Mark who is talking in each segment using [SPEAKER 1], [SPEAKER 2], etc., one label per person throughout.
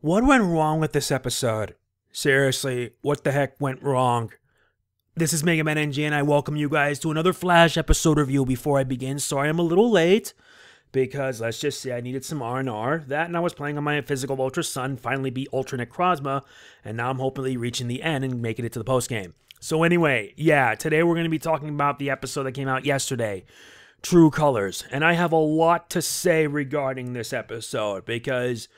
[SPEAKER 1] What went wrong with this episode? Seriously, what the heck went wrong? This is Mega Man NG and I welcome you guys to another Flash episode review. Before I begin, sorry I'm a little late because let's just say I needed some R&R. That and I was playing on my physical Ultra Sun, finally beat Ultra Necrozma, and now I'm hopefully reaching the end and making it to the post game. So anyway, yeah, today we're going to be talking about the episode that came out yesterday, True Colors. And I have a lot to say regarding this episode because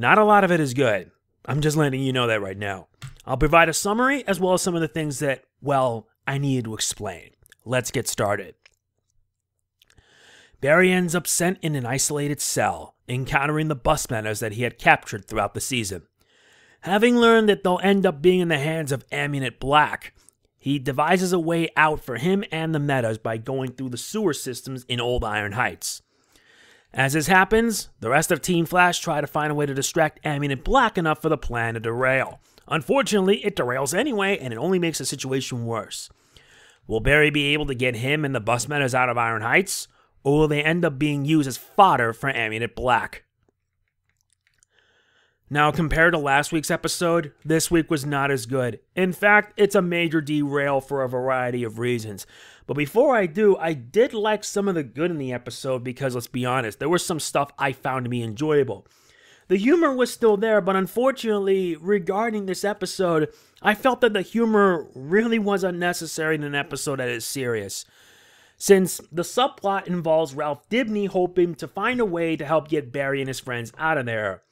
[SPEAKER 1] not a lot of it is good. I'm just letting you know that right now. I'll provide a summary as well as some of the things that, well, I needed to explain. Let's get started. Barry ends up sent in an isolated cell, encountering the bus metas that he had captured throughout the season. Having learned that they'll end up being in the hands of Amunet Black, he devises a way out for him and the metas by going through the sewer systems in Old Iron Heights. As this happens, the rest of Team Flash try to find a way to distract Amunet Black enough for the plan to derail. Unfortunately, it derails anyway, and it only makes the situation worse. Will Barry be able to get him and the bus metas out of Iron Heights, or will they end up being used as fodder for Amunet Black? Now, compared to last week's episode, this week was not as good. In fact, it's a major derail for a variety of reasons. But before I do, I did like some of the good in the episode because, let's be honest, there was some stuff I found to be enjoyable. The humor was still there, but unfortunately, regarding this episode, I felt that the humor really was unnecessary in an episode that is serious. Since the subplot involves Ralph Dibny hoping to find a way to help get Barry and his friends out of there.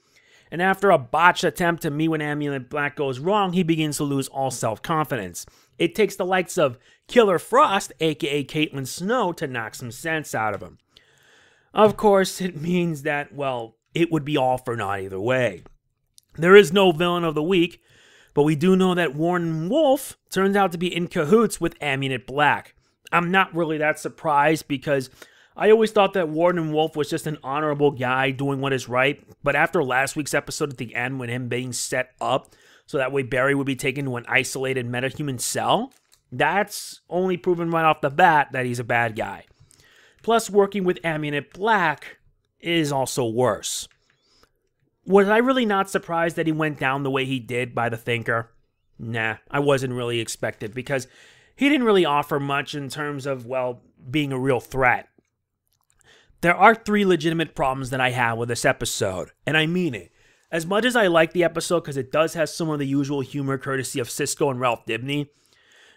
[SPEAKER 1] And after a botched attempt to meet when Amunet Black goes wrong, he begins to lose all self-confidence. It takes the likes of Killer Frost, aka Caitlin Snow, to knock some sense out of him. Of course, it means that, well, it would be all for naught either way. There is no villain of the week, but we do know that Warden Wolf turns out to be in cahoots with Amunet Black. I'm not really that surprised because I always thought that Warden Wolf was just an honorable guy doing what is right, but after last week's episode at the end when him being set up so that way Barry would be taken to an isolated metahuman cell, that's only proven right off the bat that he's a bad guy. Plus, working with Amunet Black is also worse. Was I really not surprised that he went down the way he did by the Thinker? Nah, I wasn't really expected because he didn't really offer much in terms of, well, being a real threat. There are 3 legitimate problems that I have with this episode, and I mean it. As much as I like the episode because it does have some of the usual humor courtesy of Cisco and Ralph Dibny,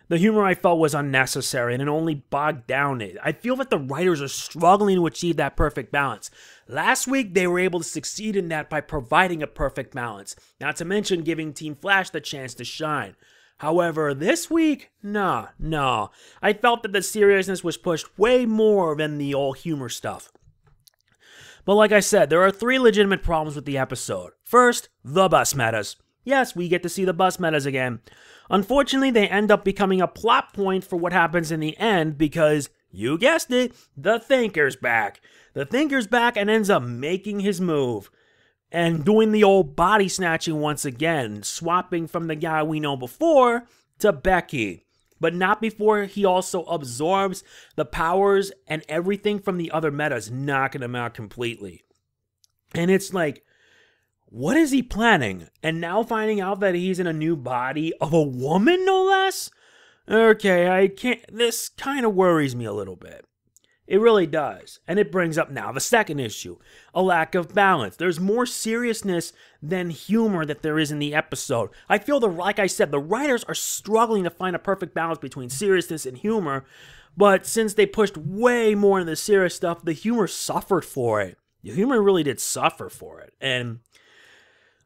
[SPEAKER 1] the humor I felt was unnecessary and it only bogged down it. I feel that the writers are struggling to achieve that perfect balance. Last week, they were able to succeed in that by providing a perfect balance, not to mention giving Team Flash the chance to shine. However, this week, no. I felt that the seriousness was pushed way more than the old humor stuff. But like I said, there are 3 legitimate problems with the episode. First, the bus metas. Yes, we get to see the bus metas again. Unfortunately, they end up becoming a plot point for what happens in the end because, you guessed it, the Thinker's back. The Thinker's back and ends up making his move. And doing the old body snatching once again, swapping from the guy we know before to Becky. But not before he also absorbs the powers and everything from the other metas, knocking them out completely. And it's like, what is he planning? And now finding out that he's in a new body of a woman, no less? Okay, this kind of worries me a little bit. It really does. And it brings up now the second issue, a lack of balance. There's more seriousness than humor that there is in the episode. I feel like I said, the writers are struggling to find a perfect balance between seriousness and humor, but since they pushed way more into the serious stuff, the humor suffered for it. The humor really did suffer for it. And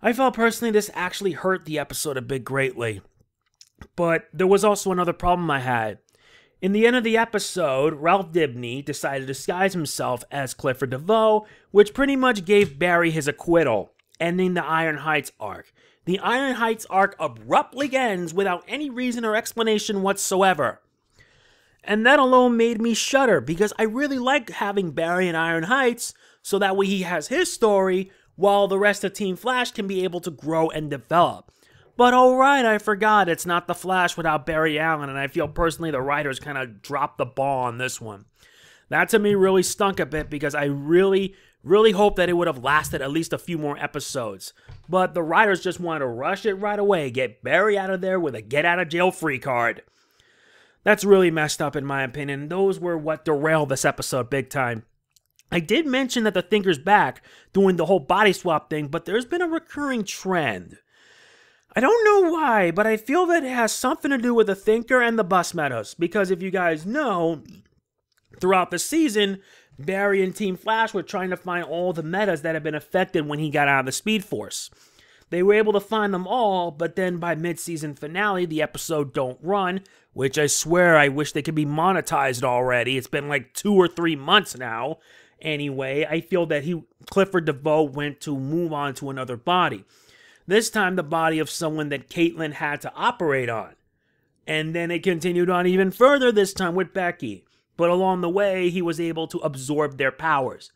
[SPEAKER 1] I felt personally this actually hurt the episode a bit greatly. But there was also another problem I had. In the end of the episode, Ralph Dibny decided to disguise himself as Clifford DeVoe, which pretty much gave Barry his acquittal, ending the Iron Heights arc. The Iron Heights arc abruptly ends without any reason or explanation whatsoever. And that alone made me shudder, because I really like having Barry in Iron Heights, so that way he has his story, while the rest of Team Flash can be able to grow and develop. But alright, I forgot, it's not the Flash without Barry Allen, and I feel personally the writers kind of dropped the ball on this one. That to me really stunk a bit because I really Really hope that it would have lasted at least a few more episodes. But the writers just wanted to rush it right away, get Barry out of there with a get-out-of-jail-free card. That's really messed up in my opinion. Those were what derailed this episode big time. I did mention that the Thinker's back doing the whole body swap thing, but there's been a recurring trend. I don't know why, but I feel that it has something to do with the Thinker and the bus metas. Because if you guys know, throughout the season, Barry and Team Flash were trying to find all the metas that had been affected when he got out of the Speed Force. They were able to find them all, but then by mid-season finale, the episode Don't Run, which I swear I wish they could be monetized already. It's been like 2 or 3 months now. Anyway, I feel that Clifford DeVoe went to move on to another body. This time, the body of someone that Caitlin had to operate on. And then it continued on even further, this time with Becky. But along the way, he was able to absorb their powers.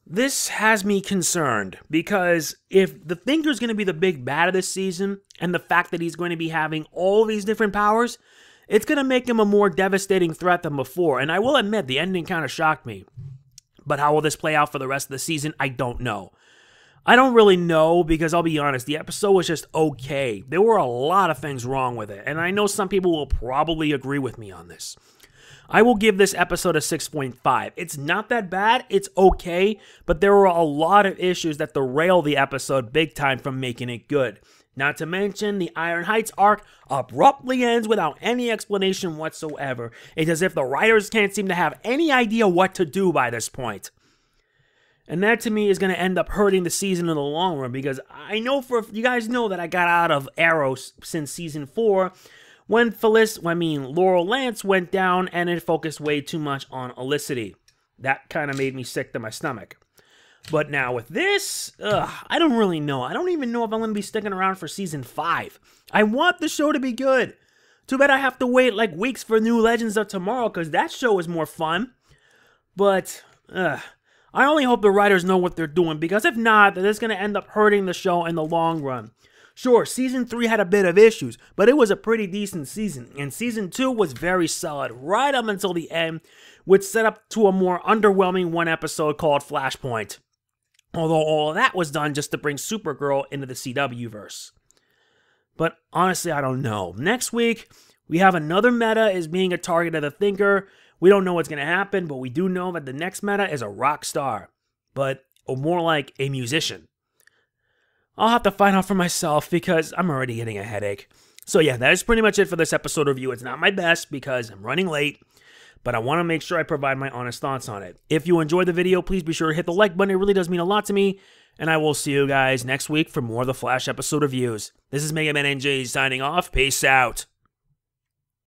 [SPEAKER 1] This has me concerned, because if the Thinker's going to be the big bad of this season, and the fact that he's going to be having all these different powers, it's going to make him a more devastating threat than before. And I will admit, the ending kind of shocked me. But how will this play out for the rest of the season? I don't know. I don't really know, because I'll be honest, the episode was just okay. There were a lot of things wrong with it, and I know some people will probably agree with me on this. I will give this episode a 6.5. It's not that bad, it's okay, but there were a lot of issues that derail the episode big time from making it good. Not to mention, the Iron Heights arc abruptly ends without any explanation whatsoever. It's as if the writers can't seem to have any idea what to do by this point. And that to me is going to end up hurting the season in the long run, because I know you guys know that I got out of Arrow since season 4 when Laurel Lance went down and it focused way too much on Olicity. That kind of made me sick to my stomach. But now with this, I don't really know. I don't even know if I'm going to be sticking around for season 5. I want the show to be good. Too bad I have to wait like weeks for New Legends of Tomorrow, because that show is more fun. But, I only hope the writers know what they're doing, because if not, then it's going to end up hurting the show in the long run. Sure, season 3 had a bit of issues, but it was a pretty decent season, and season 2 was very solid right up until the end, which set up to a more underwhelming one episode called Flashpoint. Although all of that was done just to bring Supergirl into the CW verse. But honestly, I don't know. Next week, we have another meta is being a target of the Thinker. We don't know what's going to happen, but we do know that the next meta is a rock star. But more like a musician. I'll have to find out for myself, because I'm already getting a headache. So yeah, that is pretty much it for this episode review. It's not my best because I'm running late, but I want to make sure I provide my honest thoughts on it. If you enjoyed the video, please be sure to hit the like button. It really does mean a lot to me. And I will see you guys next week for more of the Flash episode reviews. This is Mega Man NJ signing off. Peace out.